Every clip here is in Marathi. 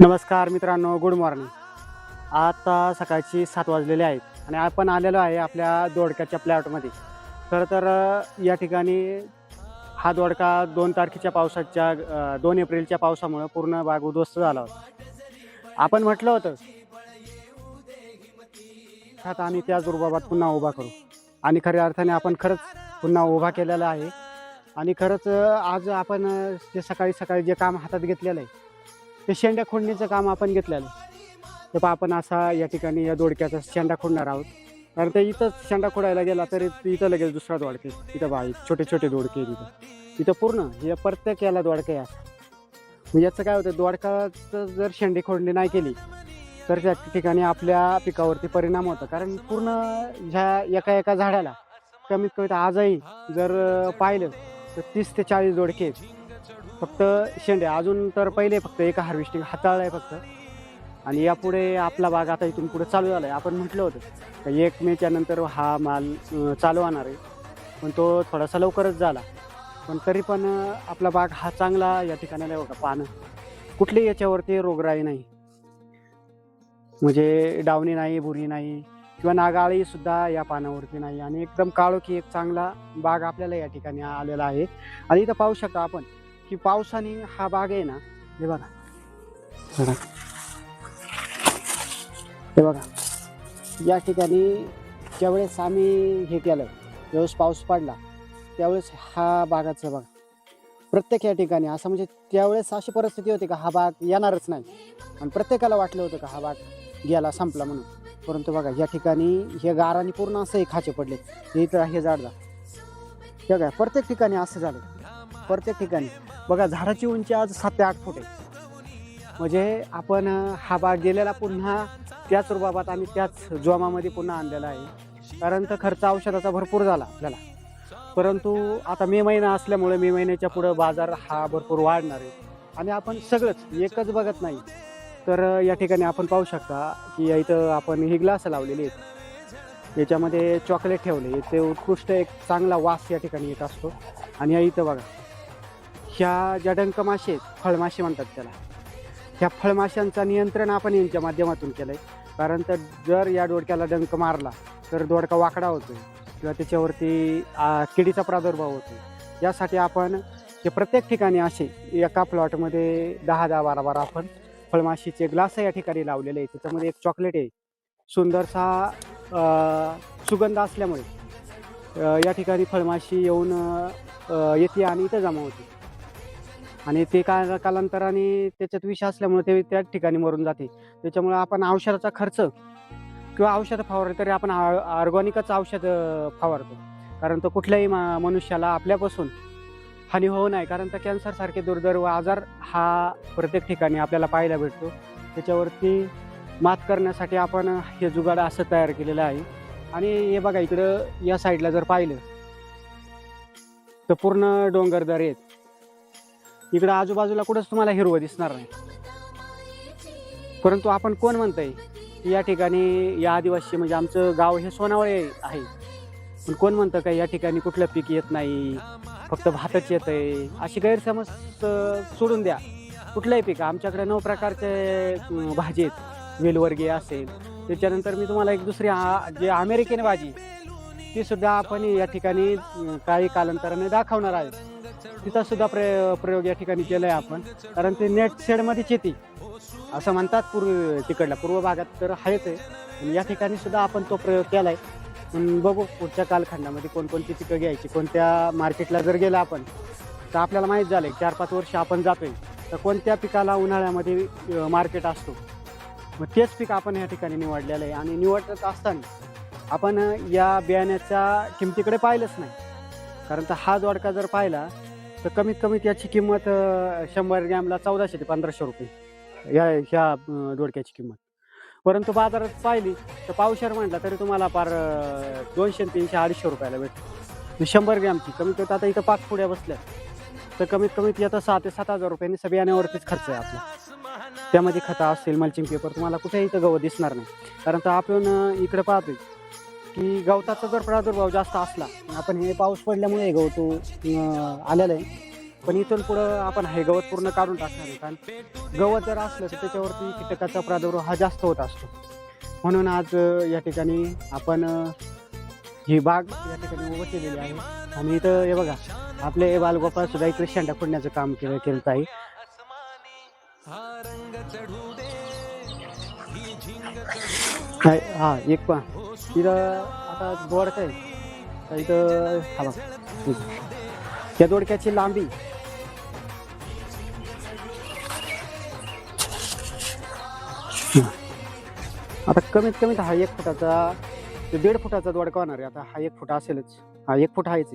नमस्कार मित्रांनो, गुड मॉर्निंग. आता सकाळची 7 वाजलेले आहेत आणि आपण आलेलो आहे आपल्या दोडक्याच्या प्लॉटमध्ये. खरं तर या ठिकाणी हा दोडका 2 तारखेच्या पावसाच्या 2 एप्रिलच्या पावसामुळे पूर्ण बाग उद्ध्वस्त झाला होता. आपण म्हटलं होतं आता आम्ही त्याच रुबाबात पुन्हा उभा करू आणि खऱ्या अर्थाने आपण खरंच पुन्हा उभा केलेला आहे. आणि खरंच आज आपण जे सकाळी सकाळी जे काम हातात घेतलेलं आहे ते शेंड्या खोडणीचं काम आपण घेतलेलं. तर पहा आपण असा या ठिकाणी या दोडक्याचा शेंडा खोडणार आहोत. कारण ते इथंच शेंडा खोडायला गेला तरी इथं लगेच दुसरा दोडके, इथं बा छोटे छोटे दोडके इथं पूर्ण हे प्रत्येक याला दोडके आहे. म्हणजे याचं काय होतं, दोडकाचं जर शेंडी खोडणी नाही केली तर त्या ठिकाणी आपल्या पिकावरती परिणाम होतो. कारण पूर्ण ह्या एका एका झाडाला कमीत कमी आजही जर पाहिलं तर 30 ते 40 दोडके आहेत फक्त शेंडे. अजून तर पहिले फक्त एक हार्वेस्टिंग हाताळलं आहे फक्त. आणि यापुढे आपला बाग आता इथून पुढे चालू झाला आहे. आपण म्हटलं होतं का 1 मेच्या नंतर हा माल चालू होणार आहे, पण तो थोडासा लवकरच झाला. पण तरी पण आपला बाग हा चांगला या ठिकाणाला बघा, पानं कुठली याच्यावरती रोगराई नाही, म्हणजे डावणी नाही, भुरी नाही किंवा नागाळी सुद्धा या पानावरती नाही. आणि एकदम काळोखी एक चांगला बाग आपल्याला या ठिकाणी आलेला आहे. आणि इथं पाहू शकता आपण की पावसाने हा बाग आहे ना, हे बघा हे बघा, या ठिकाणी ज्यावेळेस आम्ही हे केलं, ज्यावेळेस पाऊस पडला त्यावेळेस हा बागाचं बघा प्रत्येक या ठिकाणी असं, म्हणजे त्यावेळेस अशी परिस्थिती होती का हा बाग येणारच नाही आणि प्रत्येकाला वाटलं होतं का हा बाग गेला, संपला म्हणून. परंतु बघा या ठिकाणी हे गाराने पूर्ण असं खाचे पडले. इथं हे झाड हे बघा, प्रत्येक ठिकाणी असं झालं. प्रत्येक ठिकाणी बघा झाडाची उंची आज 7 ते 8 फूट आहे. म्हणजे आपण हा बाग गेलेला पुन्हा त्याच रुबाबात आम्ही त्याच जोमामध्ये पुन्हा आणलेला आहे. कारण तर खर्च औषधाचा भरपूर झाला आपल्याला. परंतु आता मे महिना असल्यामुळे मे महिन्याच्या पुढं बाजार हा भरपूर वाढणार आहे. आणि आपण सगळंच एकच बघत नाही, तर या ठिकाणी आपण पाहू शकता की इथं आपण ही ग्लास लावलेली आहेत, याच्यामध्ये चॉकलेट ठेवले. ते उत्कृष्ट एक चांगला वास या ठिकाणी येत असतो. आणि या इथं बघा ह्या ज्या डंक मासे आहेत, फळमासे म्हणतात त्याला, ह्या फळमाशांचं नियंत्रण आपण यांच्या माध्यमातून केलं आहे. कारण तर जर या दोडक्याला डंक मारला तर दोडका वाकडा होतो किंवा त्याच्यावरती किडीचा प्रादुर्भाव होतो. यासाठी आपण हे प्रत्येक ठिकाणी असे एका प्लॉटमध्ये 10-10, 12-12 आपण फळमाशीचे ग्लास या ठिकाणी लावलेले आहे. त्याच्यामध्ये एक चॉकलेट आहे, सुंदरसा सुगंध असल्यामुळे या ठिकाणी फळमाशी येऊन येते आणि इथं जमा होते. आणि ते कालांतराने त्याच्यात विष असल्यामुळे ते त्याच ठिकाणी मरून जाते. त्याच्यामुळे आपण औषधाचा खर्च किंवा औषधं फवारतो तरी आपण ऑर्गॅनिकच औषध फवारतो. कारण तो कुठल्याही मनुष्याला आपल्यापासून हानी होऊ नये. कारण तर कॅन्सरसारखे दुर्दैव आजार हा प्रत्येक ठिकाणी आपल्याला पाहायला भेटतो. त्याच्यावरती मात करण्यासाठी आपण हे जुगाड असं तयार केलेलं आहे. आणि हे बघा इकडं या साईडला जर पाहिलं तर पूर्ण डोंगरदरे आहेत. इकडं आजूबाजूला कुठंच तुम्हाला हिरवं दिसणार नाही. परंतु आपण कोण म्हणतंय की या ठिकाणी या आदिवासी, म्हणजे आमचं गाव हे सोनावळे आहे, पण कोण म्हणतं का या ठिकाणी कुठलं पीक येत नाही, फक्त भातच येत आहे, अशी गैरसमज सोडून द्या. कुठलंही पीक आमच्याकडे 9 प्रकारचे भाजी आहेत. वेलवर्गीय असेल, त्याच्यानंतर मी तुम्हाला एक दुसरी जे अमेरिकन भाजी ती सुद्धा आपण या ठिकाणी काही कालांतराने दाखवणार आहे. तिचा सुद्धा प्रयोग या ठिकाणी केला आहे आपण. कारण ते नेट शेडमध्येच येते असं म्हणतात तिकडल्या पूर्व भागात तर आहेच आहे. आणि या ठिकाणी सुद्धा आपण तो प्रयोग केला आहे. पण बघू पुढच्या कालखंडामध्ये कोणकोणती पिकं घ्यायची, कोणत्या मार्केटला जर गेलं आपण तर आपल्याला माहीत झालं 4-5 वर्ष आपण जातोय तर कोणत्या पिकाला उन्हाळ्यामध्ये मार्केट असतो. मग तेच पीक आपण या ठिकाणी निवडलेलं आहे. आणि निवडत असताना आपण या बियाण्याच्या किमतीकडे पाहिलंच नाही. कारण तर हा दोडका जर पाहिला तर कमीत कमी त्याची किंमत 100 ग्रॅमला 1400 ते 1500 रुपये ह्या दोडक्याची किंमत. परंतु बाजारात पाहिली तर पावशेर म्हटला तरी तुम्हाला पार 200, 300, 250 रुपयाला भेटतो 100 ग्रॅमची. कमीत कमी आता इथं 5 पुड्या बसल्या तर कमीत कमी येतं 6 ते 7 हजार रुपयांनी बियाण्यावरतीच खर्च आहे आपला. त्यामध्ये खतं असतील, मल्चिंग पेपर, तुम्हाला कुठेही इथं गवत दिसणार नाही. कारण तर आपण इकडे पाहतोय की गवताचा जर प्रादुर्भाव जास्त असला, आपण हे पाऊस पडल्यामुळे गवत आलेलं आहे पण इथून पुढं आपण हे गवत पूर्ण काढून टाकणार आहे. कारण गवत जर असलं तर त्याच्यावरती कीटकाचा प्रादुर्भाव हा जास्त होत असतो. म्हणून आज या ठिकाणी आपण ही बाग या ठिकाणी उभं केलेली आहे. आणि इथं हे बघा आपले बालगोपाळ सुद्धा इकडे शेंडा फोडण्याचं काम केलं आहे. हा एक पण तिथं आता दोडका आहे तर इथं हा बघ त्या दोडक्याची लांबी आता कमीत कमी हा 1 फुटाचा ते 1.5 फुटाचा दोडका होणार आहे. आता हा 1 फुट असेलच, हा 1 फुट आहेच.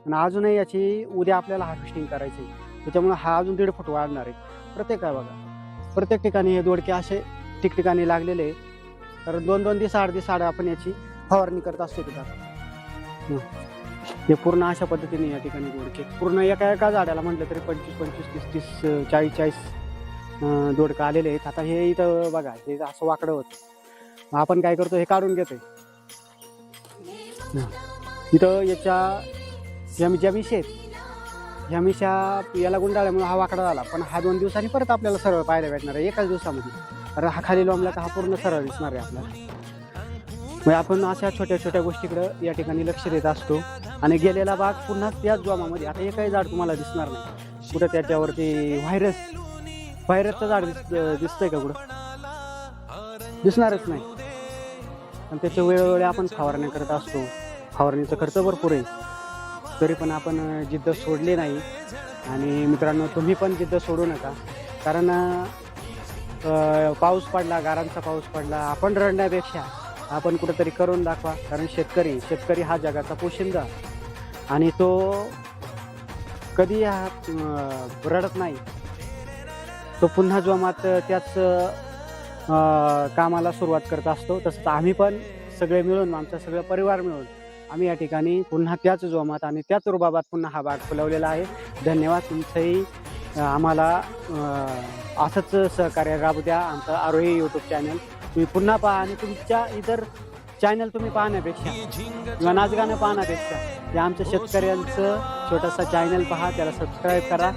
पण अजूनही याची उद्या आपल्याला हार्वेस्टिंग करायची आहे, त्याच्यामुळे हा अजून 1.5 फूट वाढणार आहे. प्रत्येक आहे बघा, प्रत्येक ठिकाणी हे दोडके असे ठिकठिकाणी लागलेले आहे. तर 2-2 दिवस 8 दिवस आपण याची फवारणी करत असतो तिथं. हे पूर्ण अशा पद्धतीने या ठिकाणी दोडके पूर्ण एका झाडाला म्हटलं तरी 25-25, 30-30, 40-40 दोडका आलेले आहेत. आता हे इथं बघा हे असं वाकडं होतं, आपण काय करतो हे काढून घेतोय. इथं याच्या ज्या मिशी आहेत ह्या मिशा याला गुंडाळल्यामुळे हा वाकडा झाला. पण हा 2 दिवसांनी परत आपल्याला सरळ पाहायला भेटणार आहे एकाच दिवसामध्ये. कारण हा खाली लोंबला का हा पूर्ण सरळ दिसणार आहे आपल्याला. मग आपण अशा छोट्या छोट्या गोष्टीकडं या ठिकाणी लक्ष देत असतो. आणि गेलेला भाग पुन्हा त्याच जोमामध्ये आता एकही झाड तुम्हाला दिसणार नाही कुठं त्याच्यावरती व्हायरसचं झाड दिसतंय का कुठं? दिसणारच नाही. आणि त्याच्या वेळोवेळी आपण फवारणी करत असतो. फवारणीचा खर्च भरपूर आहे, तरी पण आपण जिद्द सोडली नाही. आणि मित्रांनो तुम्ही पण जिद्द सोडू नका. कारण पाऊस पडला, गारांचा पाऊस पडला, आपण रडण्यापेक्षा आपण कुठंतरी करून दाखवा. कारण शेतकरी हा जगाचा पोशिंदा आणि तो कधी रडत नाही. तो पुन्हा जोमात त्याच कामाला सुरुवात करत असतो. तसंच आम्ही पण सगळे मिळून, आमचा सगळं परिवार मिळून आम्ही या ठिकाणी पुन्हा त्याच जोमात आणि त्याच रुबाबात पुन्हा हा बाग फुलवलेला आहे. धन्यवाद. तुमचंही आम्हाला असंच सहकार्य राबू द्या. आमचं आरोही यूट्यूब चॅनल तुम्ही पुन्हा पहा आणि तुमच्या इतर चॅनल तुम्ही पाहण्यापेक्षा किंवा नाचगाणं पाहण्यापेक्षा या आमच्या शेतकऱ्यांचं छोटासा चॅनल पहा, त्याला सबस्क्राईब करा.